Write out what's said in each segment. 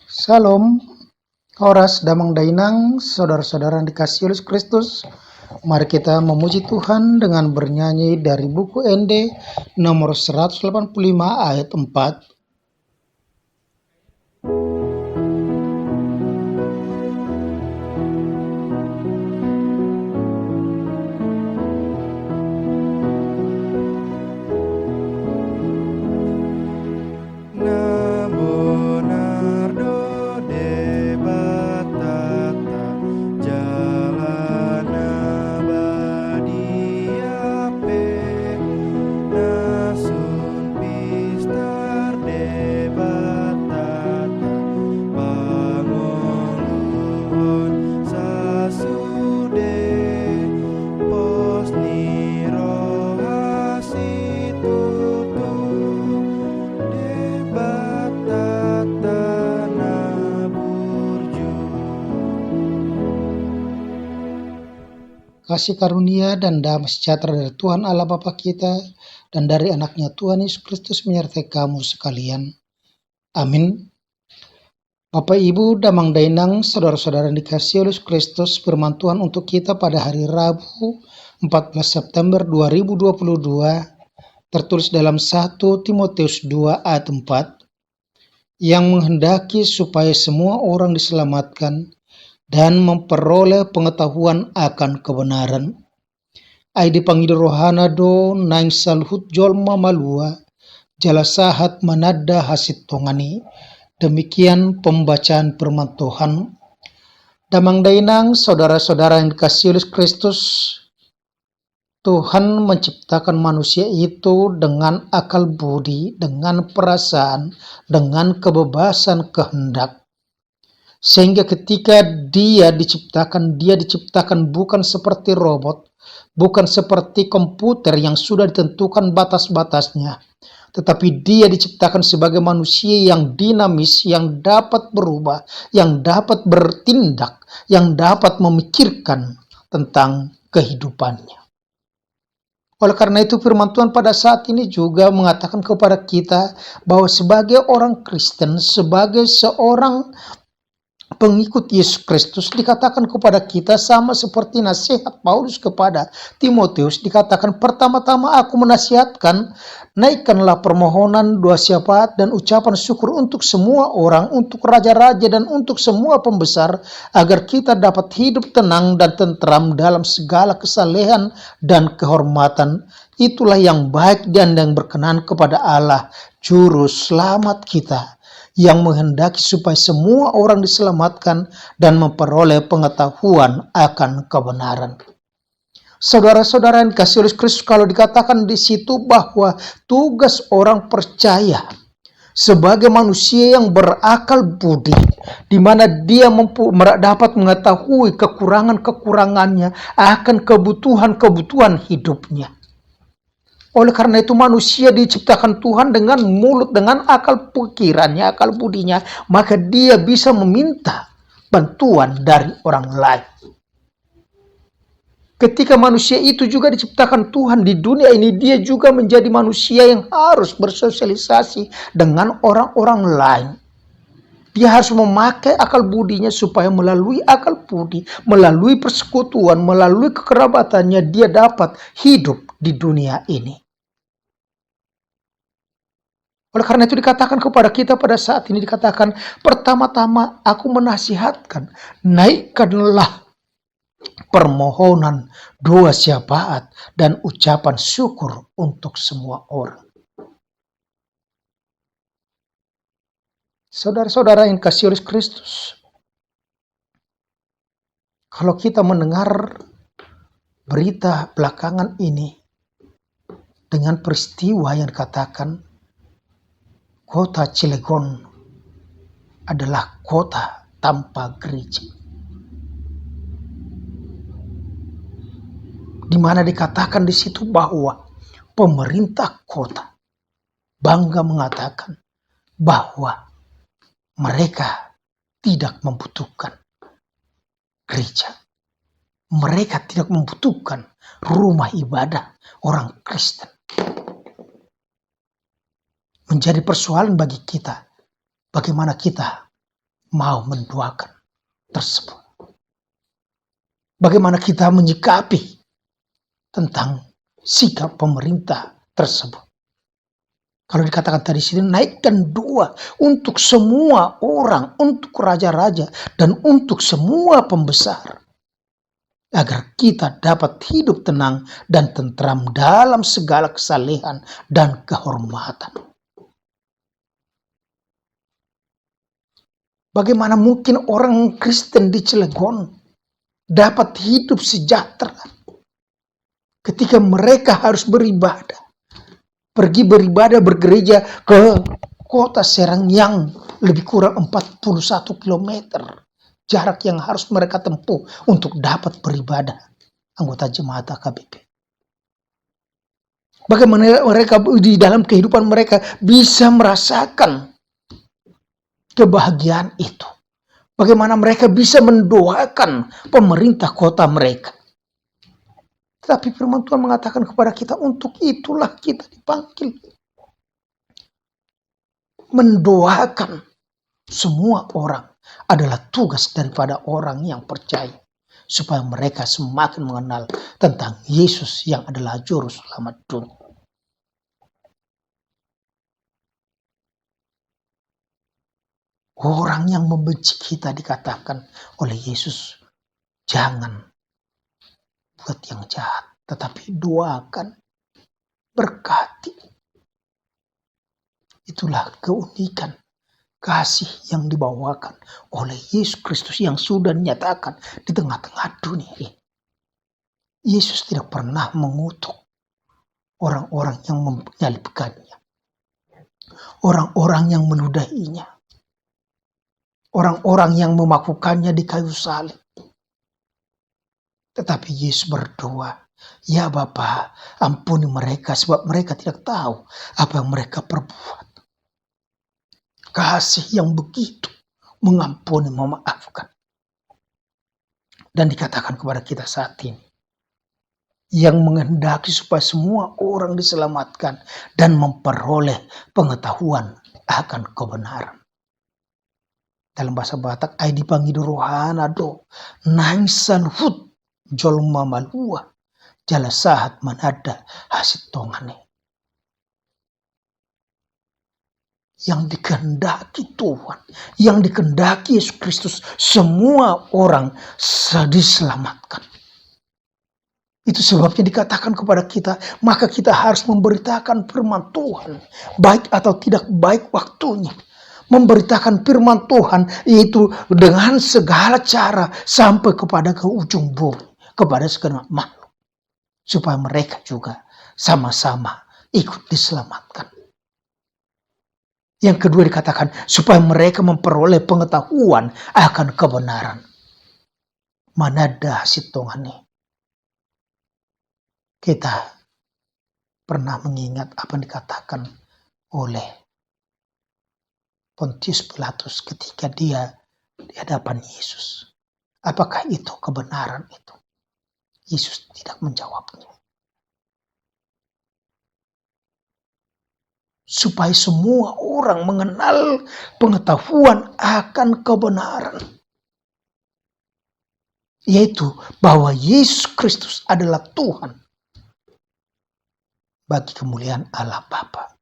Salam, Horas Damang Dainang, saudara-saudara yang dikasihi oleh Kristus. Mari kita memuji Tuhan dengan bernyanyi dari buku ND nomor 185 ayat 4. Kasih karunia dan damai sejahtera dari Tuhan Allah Bapa kita dan dari anaknya Tuhan Yesus Kristus menyertai kamu sekalian. Amin. Bapak Ibu Damang Dainang, saudara-saudara yang dikasihi oleh Kristus, firman Tuhan untuk kita pada hari Rabu 14 September 2022 tertulis dalam 1 Timotius 2 ayat 4 yang menghendaki supaya semua orang diselamatkan dan memperoleh pengetahuan akan kebenaran. Ai dipanggil rohana do naing salhut jolma malua, jalasahat manada hasit tongani. Demikian pembacaan firman Tuhan. Damang Dainang, saudara-saudara yang dikasihi oleh Kristus, Tuhan menciptakan manusia itu dengan akal budi, dengan perasaan, dengan kebebasan kehendak. Sehingga ketika dia diciptakan bukan seperti robot, bukan seperti komputer yang sudah ditentukan batas-batasnya, tetapi dia diciptakan sebagai manusia yang dinamis, yang dapat berubah, yang dapat bertindak, yang dapat memikirkan tentang kehidupannya. Oleh karena itu firman Tuhan pada saat ini juga mengatakan kepada kita bahwa sebagai orang Kristen, sebagai seorang pengikut Yesus Kristus, dikatakan kepada kita sama seperti nasihat Paulus kepada Timotius, dikatakan pertama-tama aku menasihatkan, naikkanlah permohonan, doa syafaat dan ucapan syukur untuk semua orang, untuk raja-raja dan untuk semua pembesar, agar kita dapat hidup tenang dan tentram dalam segala kesalehan dan kehormatan. Itulah yang baik dan yang berkenan kepada Allah, Juru Selamat kita, yang menghendaki supaya semua orang diselamatkan dan memperoleh pengetahuan akan kebenaran. Saudara-saudara yang dikasihi oleh Kristus, kalau dikatakan di situ bahwa tugas orang percaya sebagai manusia yang berakal budi, di mana dia dapat mengetahui kekurangan-kekurangannya akan kebutuhan-kebutuhan hidupnya. Oleh karena itu manusia diciptakan Tuhan dengan mulut, dengan akal pikirannya, akal budinya, maka dia bisa meminta bantuan dari orang lain. Ketika manusia itu juga diciptakan Tuhan di dunia ini, dia juga menjadi manusia yang harus bersosialisasi dengan orang-orang lain. Dia harus memakai akal budinya supaya melalui akal budi, melalui persekutuan, melalui kekerabatannya, dia dapat hidup di dunia ini. Oleh karena itu dikatakan kepada kita pada saat ini, dikatakan pertama-tama aku menasihatkan, naikkanlah permohonan, doa syafaat dan ucapan syukur untuk semua orang. Saudara-saudara yang kasih oleh Kristus, kalau kita mendengar berita belakangan ini dengan peristiwa yang dikatakan kota Cilegon adalah kota tanpa gereja, di mana dikatakan di situ bahwa pemerintah kota bangga mengatakan bahwa mereka tidak membutuhkan gereja. Mereka tidak membutuhkan rumah ibadah orang Kristen. Menjadi persoalan bagi kita. Bagaimana kita mau mendoakan tersebut? Bagaimana kita menyikapi tentang sikap pemerintah tersebut? Kalau dikatakan tadi sini, naikkan doa untuk semua orang, untuk raja-raja, dan untuk semua pembesar, agar kita dapat hidup tenang dan tentram dalam segala kesalehan dan kehormatan. Bagaimana mungkin orang Kristen di Cilegon dapat hidup sejahtera ketika mereka harus beribadah, pergi beribadah bergereja ke kota Serang yang lebih kurang 41 km jarak yang harus mereka tempuh untuk dapat beribadah, anggota jemaat AKBP. Bagaimana mereka di dalam kehidupan mereka bisa merasakan kebahagiaan itu? Bagaimana mereka bisa mendoakan pemerintah kota mereka? Tetapi firman Tuhan mengatakan kepada kita, untuk itulah kita dipanggil. Mendoakan semua orang adalah tugas daripada orang yang percaya, supaya mereka semakin mengenal tentang Yesus yang adalah juru selamat dunia. Orang yang membenci kita dikatakan oleh Yesus, jangan buat yang jahat, tetapi doakan, berkati. Itulah keunikan kasih yang dibawakan oleh Yesus Kristus yang sudah dinyatakan di tengah-tengah dunia ini. Yesus tidak pernah mengutuk orang-orang yang menyalibkannya, orang-orang yang meludahinya, orang-orang yang memakukannya di kayu salib. Tetapi Yesus berdoa, ya Bapa, ampuni mereka sebab mereka tidak tahu apa yang mereka perbuat. Kasih yang begitu mengampuni, memaafkan. Dan dikatakan kepada kita saat ini, yang menghendaki supaya semua orang diselamatkan dan memperoleh pengetahuan akan kebenaran. Dalam bahasa Batak, ai dipanggil rohana do, nangsan hut, jolma malua, jala sahat manada hasit tongane. Yang dikehendaki Tuhan, yang dikehendaki Yesus Kristus, semua orang diselamatkan. Itu sebabnya dikatakan kepada kita, maka kita harus memberitakan firman Tuhan, baik atau tidak baik waktunya. Memberitakan firman Tuhan itu dengan segala cara sampai kepada ke ujung bumi, kepada segala makhluk, supaya mereka juga sama-sama ikut diselamatkan. Yang kedua dikatakan supaya mereka memperoleh pengetahuan akan kebenaran. Manada sitongane. Kita pernah mengingat apa yang dikatakan oleh Pontius Pilatus ketika dia di hadapan Yesus. Apakah itu kebenaran itu? Yesus tidak menjawabnya. Supaya semua orang mengenal pengetahuan akan kebenaran. Yaitu bahwa Yesus Kristus adalah Tuhan bagi kemuliaan Allah Bapa.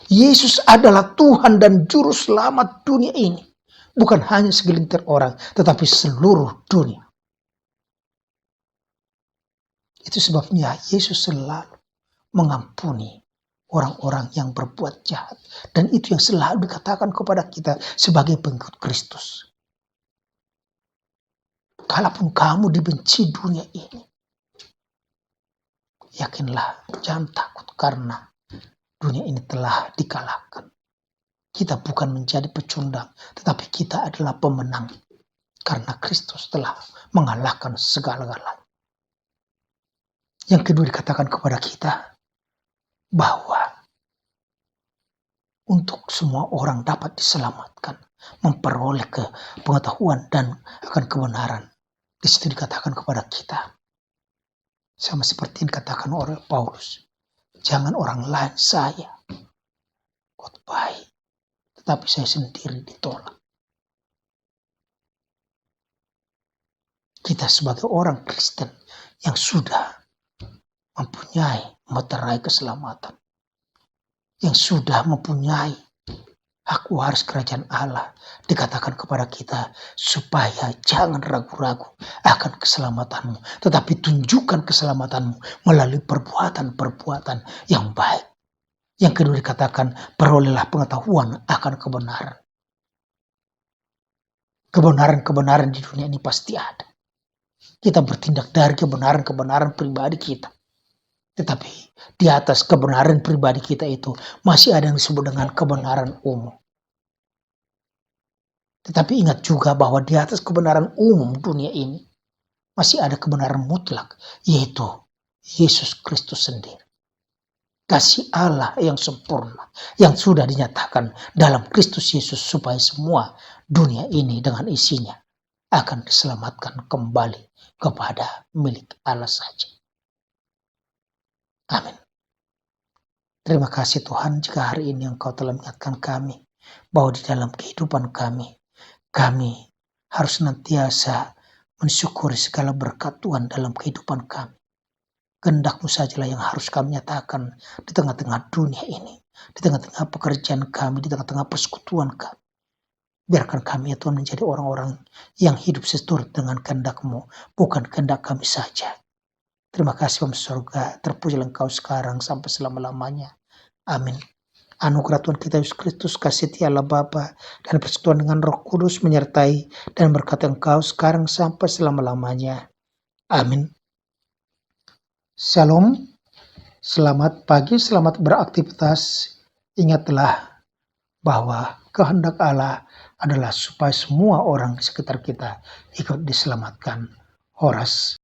Yesus adalah Tuhan dan Juru Selamat dunia ini. Bukan hanya segelintir orang, tetapi seluruh dunia. Itu sebabnya Yesus selalu mengampuni orang-orang yang berbuat jahat. Dan itu yang selalu dikatakan kepada kita sebagai pengikut Kristus. Kalaupun kamu dibenci dunia ini, yakinlah, jangan takut karena dunia ini telah dikalahkan. Kita bukan menjadi pecundang, tetapi kita adalah pemenang. Karena Kristus telah mengalahkan segala-galanya. Yang kedua dikatakan kepada kita, bahwa untuk semua orang dapat diselamatkan, memperoleh pengetahuan dan akan kebenaran. Di situ dikatakan kepada kita, sama seperti yang dikatakan oleh Paulus, jangan orang lain saya khotbahi, tetapi saya sendiri ditolak. Kita sebagai orang Kristen yang sudah mempunyai meterai keselamatan, yang sudah mempunyai hak waris kerajaan Allah, dikatakan kepada kita supaya jangan ragu-ragu akan keselamatanmu, tetapi tunjukkan keselamatanmu melalui perbuatan-perbuatan yang baik. Yang kedua dikatakan, perolehlah pengetahuan akan kebenaran. Kebenaran-kebenaran di dunia ini pasti ada. Kita bertindak dari kebenaran-kebenaran pribadi kita. Tetapi di atas kebenaran pribadi kita itu masih ada yang disebut dengan kebenaran umum. Tetapi ingat juga bahwa di atas kebenaran umum dunia ini masih ada kebenaran mutlak, yaitu Yesus Kristus sendiri. Kasih Allah yang sempurna yang sudah dinyatakan dalam Kristus Yesus supaya semua dunia ini dengan isinya akan diselamatkan kembali kepada milik Allah saja. Amin. Terima kasih Tuhan jika hari ini Engkau telah mengingatkan kami bahwa di dalam kehidupan kami harus senantiasa mensyukuri segala berkat Tuhan dalam kehidupan kami. Kehendak-Mu sajalah yang harus kami nyatakan di tengah-tengah dunia ini, di tengah-tengah pekerjaan kami, di tengah-tengah persekutuan kami. Biarkan kami ya Tuhan menjadi orang-orang yang hidup seturut dengan kehendak-Mu, bukan kehendak kami saja. Terima kasih Bapa surga, terpujilah Engkau sekarang sampai selama-lamanya. Amin. Anugerah Tuhan kita Yesus Kristus, kasih Allah Bapa dan persekutuan dengan Roh Kudus menyertai dan berkati Engkau sekarang sampai selama-lamanya. Amin. Shalom. Selamat pagi, selamat beraktivitas. Ingatlah bahwa kehendak Allah adalah supaya semua orang di sekitar kita ikut diselamatkan. Horas.